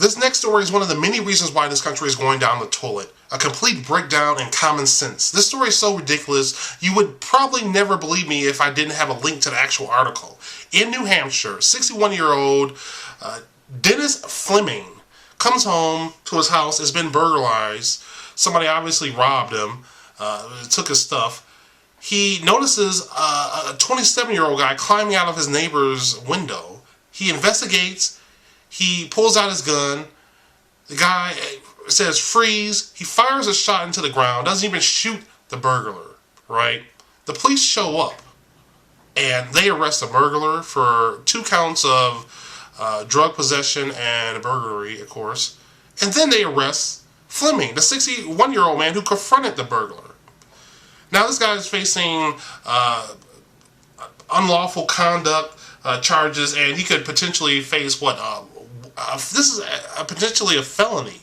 This next story is one of the many reasons why this country is going down the toilet. A complete breakdown in common sense. This story is so ridiculous, you would probably never believe me if I didn't have a link to the actual article. In New Hampshire, 61-year-old Dennis Fleming comes home to his house. It's been burglarized. Somebody obviously robbed him, took his stuff. He notices a 27-year-old guy climbing out of his neighbor's window. He investigates. He pulls out his gun. The guy says freeze. He fires a shot into the ground. Doesn't even shoot the burglar, right? The police show up and they arrest the burglar for 2 counts of drug possession and burglary, of course. And then they arrest Fleming, the 61-year-old man who confronted the burglar. Now this guy is facing unlawful conduct charges, and he could potentially face what? This is potentially a felony.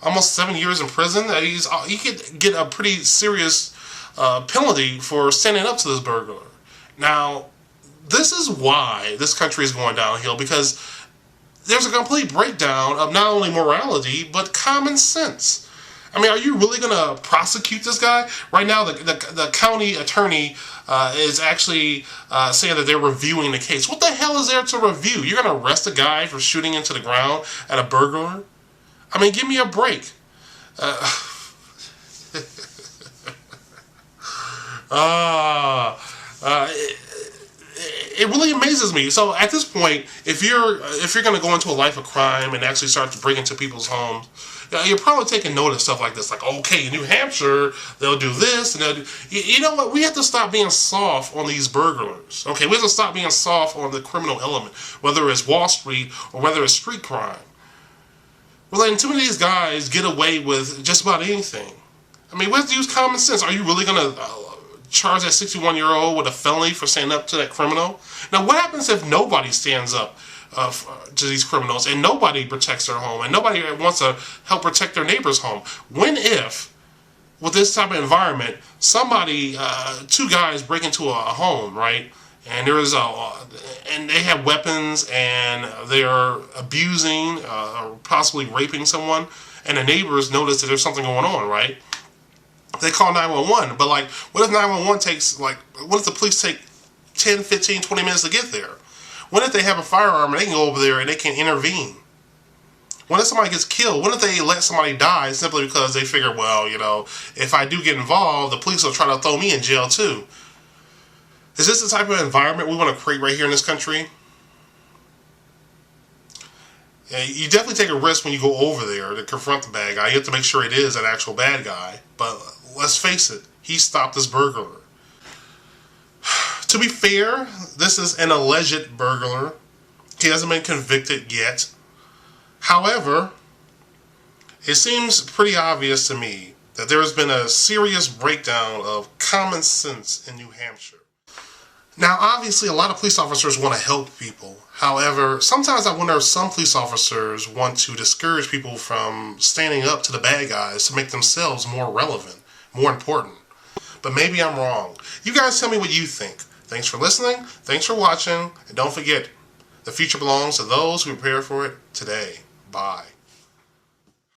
Almost 7 years in prison. He could get a pretty serious penalty for standing up to this burglar. Now, this is why this country is going downhill, because there's a complete breakdown of not only morality, but common sense. I mean, are you really going to prosecute this guy? Right now, the county attorney is actually saying that they're reviewing the case. What the hell is there to review? You're going to arrest a guy for shooting into the ground at a burglar? I mean, give me a break. It really amazes me. So at this point, if you're going to go into a life of crime and actually start to break into people's homes, you're probably taking note of stuff like this. Like, okay, in New Hampshire, they'll do this, and they'll do... You know what? We have to stop being soft on these burglars. Okay, we have to stop being soft on the criminal element, whether it's Wall Street or whether it's street crime. We're letting too many of these guys get away with just about anything. I mean, we have to use common sense. Are you really going to charge that 61-year-old with a felony for standing up to that criminal? Now, what happens if nobody stands up to these criminals and nobody protects their home and nobody wants to help protect their neighbor's home? When if, with this type of environment, somebody, 2 guys break into a home, right? And and they have weapons and they are abusing or possibly raping someone, and the neighbors notice that there's something going on, right? They call 911, but like, what if 911 takes, like, what if the police take 10, 15, 20 minutes to get there? What if they have a firearm and they can go over there and they can intervene? What if somebody gets killed? What if they let somebody die simply because they figure, well, you know, if I do get involved, the police will try to throw me in jail too? Is this the type of environment we want to create right here in this country? You definitely take a risk when you go over there to confront the bad guy. You have to make sure it is an actual bad guy. But let's face it, he stopped this burglar. To be fair, this is an alleged burglar. He hasn't been convicted yet. However, it seems pretty obvious to me that there has been a serious breakdown of common sense in New Hampshire. Now, obviously, a lot of police officers want to help people. However, sometimes I wonder if some police officers want to discourage people from standing up to the bad guys to make themselves more relevant, more important. But maybe I'm wrong. You guys tell me what you think. Thanks for listening. Thanks for watching. And don't forget, the future belongs to those who prepare for it today. Bye.